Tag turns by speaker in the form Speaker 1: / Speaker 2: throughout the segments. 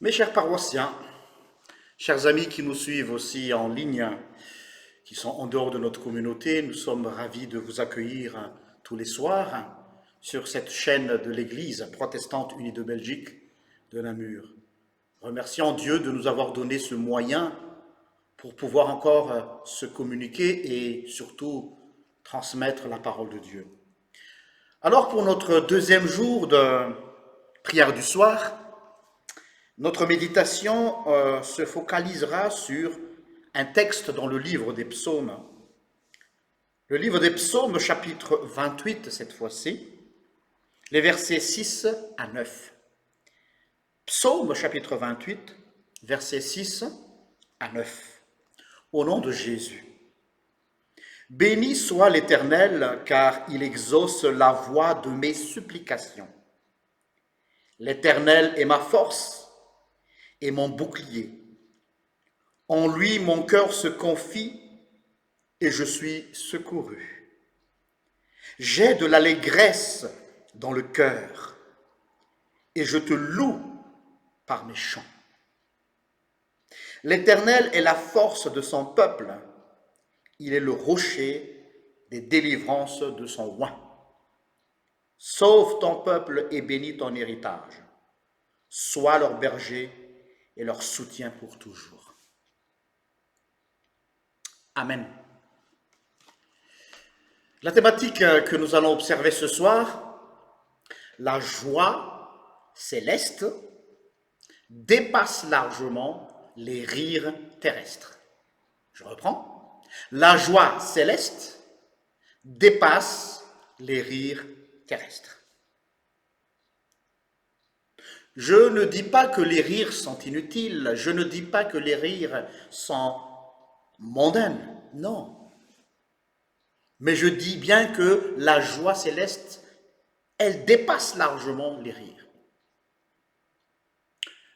Speaker 1: Mes chers paroissiens, chers amis qui nous suivent aussi en ligne, qui sont en dehors de notre communauté, nous sommes ravis de vous accueillir tous les soirs sur cette chaîne de l'Église protestante unie de Belgique de Namur. Remercions Dieu de nous avoir donné ce moyen pour pouvoir encore se communiquer et surtout transmettre la parole de Dieu. Alors pour notre deuxième jour de prière du soir, notre méditation se focalisera sur un texte dans le livre des psaumes. Le livre des psaumes, chapitre 28 cette fois-ci, les versets 6 à 9. Psaume chapitre 28, versets 6 à 9. Au nom de Jésus. Béni soit l'Éternel, car il exauce la voix de mes supplications. L'Éternel est ma force et mon bouclier. En lui, mon cœur se confie et je suis secouru. J'ai de l'allégresse dans le cœur et je te loue par mes chants. L'Éternel est la force de son peuple. Il est le rocher des délivrances de son roi. Sauve ton peuple et bénis ton héritage. Sois leur berger et leur soutien pour toujours. Amen. La thématique que nous allons observer ce soir, la joie céleste, dépasse largement les rires terrestres. Je reprends. La joie céleste dépasse les rires terrestres. Je ne dis pas que les rires sont inutiles, je ne dis pas que les rires sont mondaines, non. Mais je dis bien que la joie céleste, elle dépasse largement les rires.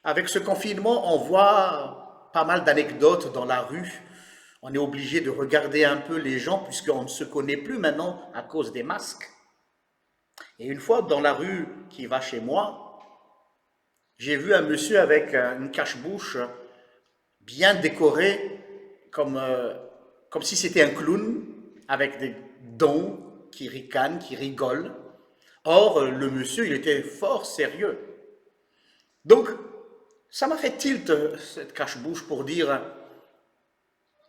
Speaker 1: Avec ce confinement, on voit pas mal d'anecdotes dans la rue. On est obligé de regarder un peu les gens puisqu'on ne se connaît plus maintenant à cause des masques. Et une fois dans la rue qui va chez moi, j'ai vu un monsieur avec une cache-bouche bien décorée comme si c'était un clown avec des dents qui ricanent, qui rigolent. Or, le monsieur, il était fort sérieux. Donc, ça m'a fait tilt, cette cache-bouche, pour dire,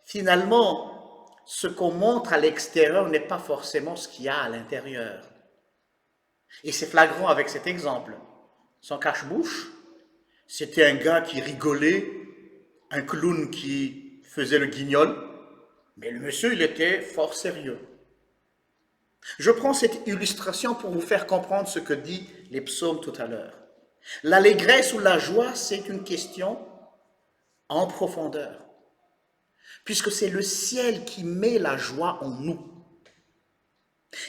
Speaker 1: finalement, ce qu'on montre à l'extérieur n'est pas forcément ce qu'il y a à l'intérieur. Et c'est flagrant avec cet exemple. Son cache-bouche, c'était un gars qui rigolait, un clown qui faisait le guignol, mais le monsieur, il était fort sérieux. Je prends cette illustration pour vous faire comprendre ce que dit les psaumes tout à l'heure. L'allégresse ou la joie, c'est une question en profondeur, puisque c'est le ciel qui met la joie en nous.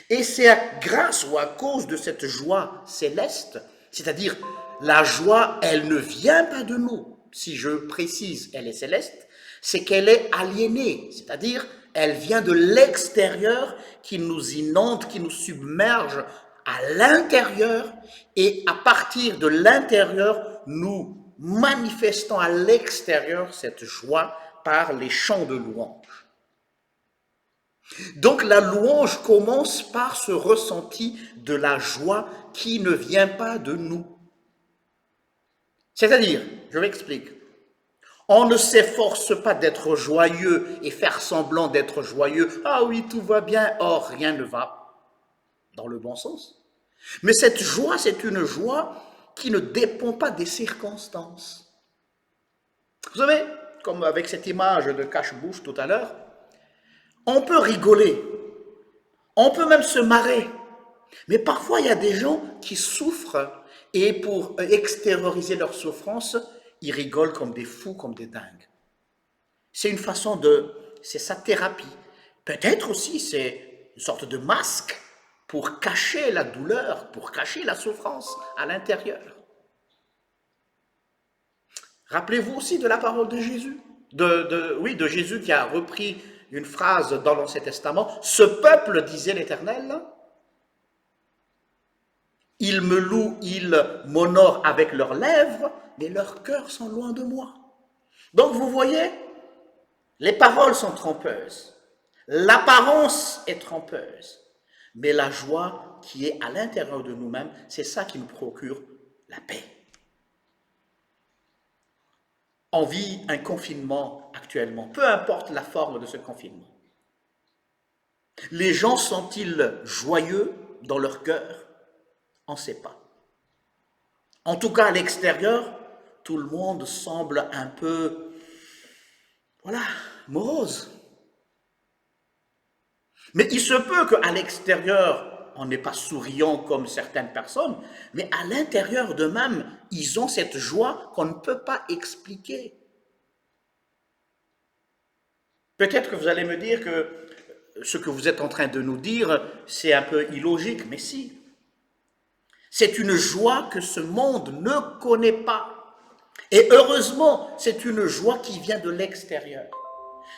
Speaker 1: Et c'est grâce ou à cause de cette joie céleste, c'est-à-dire la joie, elle ne vient pas de nous. Si je précise, elle est céleste, c'est qu'elle est aliénée, c'est-à-dire elle vient de l'extérieur qui nous inonde, qui nous submerge à l'intérieur et à partir de l'intérieur, nous manifestons à l'extérieur cette joie par les chants de louange. Donc la louange commence par ce ressenti de la joie qui ne vient pas de nous. C'est-à-dire, je m'explique, on ne s'efforce pas d'être joyeux et faire semblant d'être joyeux. Ah oui, tout va bien, or rien ne va dans le bon sens. Mais cette joie, c'est une joie qui ne dépend pas des circonstances. Vous savez, comme avec cette image de cache-bouche tout à l'heure, on peut rigoler, on peut même se marrer, mais parfois il y a des gens qui souffrent et pour extérioriser leur souffrance, ils rigolent comme des fous, comme des dingues. C'est une façon c'est sa thérapie. Peut-être aussi c'est une sorte de masque pour cacher la douleur, pour cacher la souffrance à l'intérieur. Rappelez-vous aussi de la parole de Jésus, de Jésus qui a repris une phrase dans l'Ancien Testament. Ce peuple, disait l'Éternel, Ils me louent, ils m'honorent avec leurs lèvres, mais leurs cœurs sont loin de moi. Donc vous voyez, les paroles sont trompeuses. L'apparence est trompeuse. Mais la joie qui est à l'intérieur de nous-mêmes, c'est ça qui nous procure la paix. On vit un confinement actuellement, peu importe la forme de ce confinement. Les gens sont-ils joyeux dans leur cœur? On ne sait pas. En tout cas, à l'extérieur, tout le monde semble un peu, voilà, morose. Mais il se peut qu'à l'extérieur, on n'est pas souriant comme certaines personnes, mais à l'intérieur d'eux-mêmes, ils ont cette joie qu'on ne peut pas expliquer. Peut-être que vous allez me dire que ce que vous êtes en train de nous dire, c'est un peu illogique, mais si. C'est une joie que ce monde ne connaît pas. Et heureusement, c'est une joie qui vient de l'extérieur.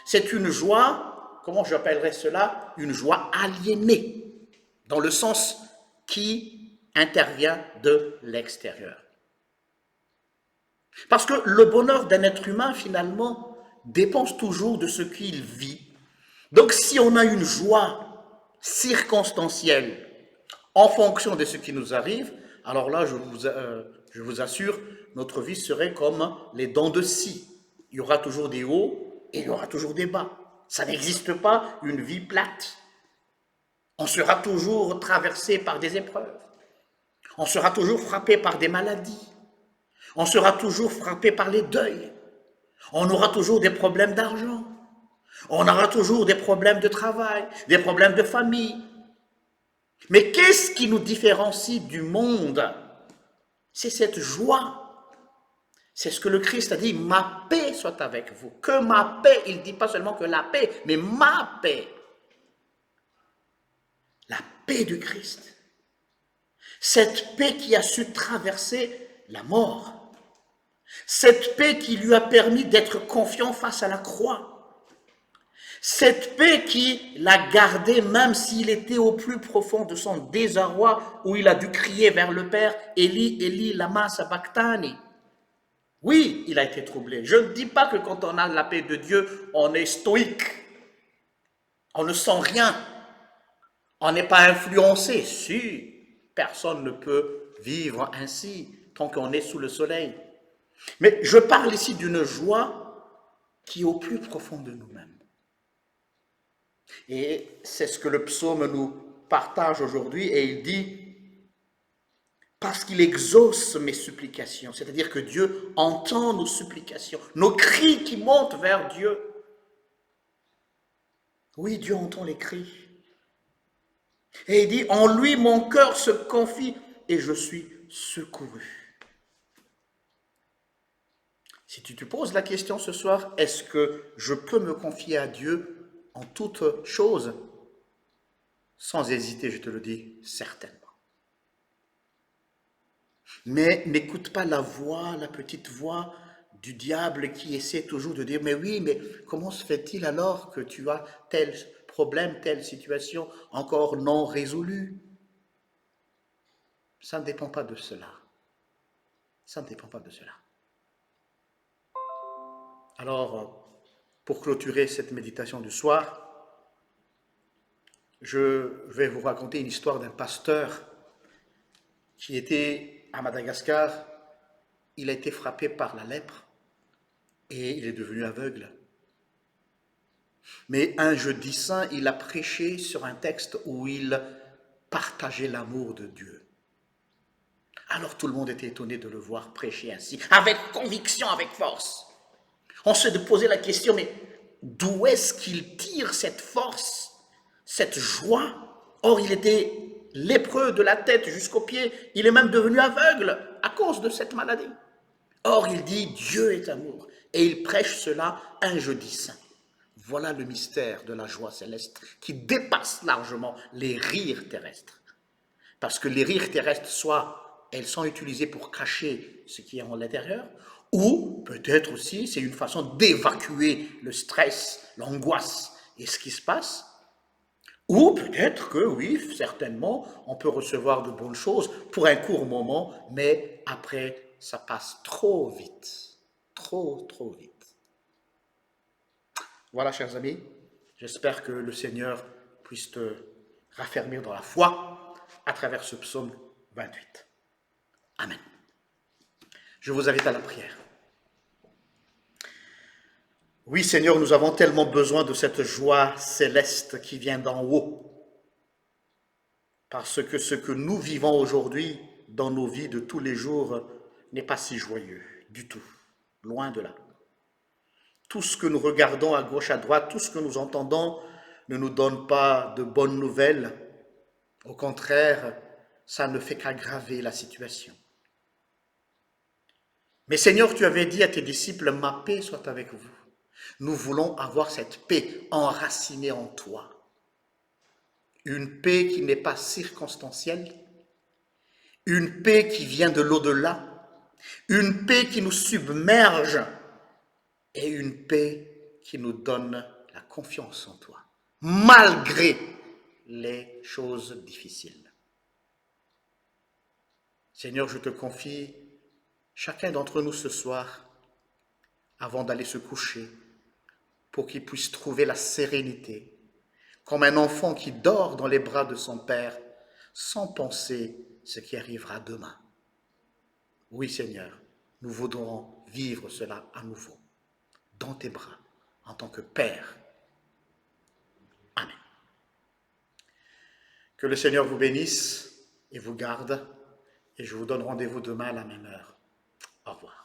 Speaker 1: C'est une joie, comment j'appellerais cela? Une joie aliénée, dans le sens qui intervient de l'extérieur. Parce que le bonheur d'un être humain, finalement, dépend toujours de ce qu'il vit. Donc si on a une joie circonstancielle en fonction de ce qui nous arrive, alors là, je vous assure, notre vie serait comme les dents de scie. Il y aura toujours des hauts et il y aura toujours des bas. Ça n'existe pas une vie plate. On sera toujours traversé par des épreuves. On sera toujours frappé par des maladies. On sera toujours frappé par les deuils. On aura toujours des problèmes d'argent. On aura toujours des problèmes de travail, des problèmes de famille. Mais qu'est-ce qui nous différencie du monde? C'est cette joie. C'est ce que le Christ a dit, ma paix soit avec vous. Que ma paix, il ne dit pas seulement que la paix, mais ma paix. La paix du Christ. Cette paix qui a su traverser la mort. Cette paix qui lui a permis d'être confiant face à la croix. Cette paix qui l'a gardé même s'il était au plus profond de son désarroi, où il a dû crier vers le Père, Eli, Eli, lama sabachthani. Oui, il a été troublé. Je ne dis pas que quand on a la paix de Dieu, on est stoïque. On ne sent rien. On n'est pas influencé. Si, personne ne peut vivre ainsi tant qu'on est sous le soleil. Mais je parle ici d'une joie qui est au plus profond de nous-mêmes. Et c'est ce que le psaume nous partage aujourd'hui, et il dit, parce qu'il exauce mes supplications, c'est-à-dire que Dieu entend nos supplications, nos cris qui montent vers Dieu. Oui, Dieu entend les cris. Et il dit, en lui mon cœur se confie et je suis secouru. Si tu te poses la question ce soir, est-ce que je peux me confier à Dieu en toutes choses? Sans hésiter, je te le dis, certainement. Mais n'écoute pas la voix, la petite voix du diable qui essaie toujours de dire, mais oui, mais comment se fait-il alors que tu as tel problème, telle situation encore non résolue? Ça ne dépend pas de cela. Ça ne dépend pas de cela. Alors, pour clôturer cette méditation du soir, je vais vous raconter une histoire d'un pasteur qui était à Madagascar. Il a été frappé par la lèpre et il est devenu aveugle. Mais un jeudi saint, il a prêché sur un texte où il partageait l'amour de Dieu. Alors tout le monde était étonné de le voir prêcher ainsi, avec conviction, avec force. On s'est posé la question, mais d'où est-ce qu'il tire cette force, cette joie? Or, il était lépreux de la tête jusqu'aux pieds. Il est même devenu aveugle à cause de cette maladie. Or, il dit, Dieu est amour. Et il prêche cela un jeudi saint. Voilà le mystère de la joie céleste qui dépasse largement les rires terrestres. Parce que les rires terrestres, soit elles sont utilisées pour cacher ce qui est en l'intérieur, ou peut-être aussi c'est une façon d'évacuer le stress, l'angoisse et ce qui se passe, Ou peut-être que oui, certainement, on peut recevoir de bonnes choses pour un court moment, mais après, ça passe trop vite. Trop, trop vite. Voilà, chers amis, j'espère que le Seigneur puisse te raffermir dans la foi à travers ce psaume 28. Amen. Je vous invite à la prière. Oui, Seigneur, nous avons tellement besoin de cette joie céleste qui vient d'en haut. Parce que ce que nous vivons aujourd'hui dans nos vies de tous les jours n'est pas si joyeux du tout, loin de là. Tout ce que nous regardons à gauche, à droite, tout ce que nous entendons ne nous donne pas de bonnes nouvelles. Au contraire, ça ne fait qu'aggraver la situation. Mais Seigneur, tu avais dit à tes disciples, ma paix soit avec vous. Nous voulons avoir cette paix enracinée en toi. Une paix qui n'est pas circonstancielle, une paix qui vient de l'au-delà, une paix qui nous submerge et une paix qui nous donne la confiance en toi, malgré les choses difficiles. Seigneur, je te confie chacun d'entre nous ce soir, avant d'aller se coucher, pour qu'il puisse trouver la sérénité, comme un enfant qui dort dans les bras de son Père, sans penser ce qui arrivera demain. Oui, Seigneur, nous voudrons vivre cela à nouveau, dans tes bras, en tant que Père. Amen. Que le Seigneur vous bénisse et vous garde, et je vous donne rendez-vous demain à la même heure. Au revoir.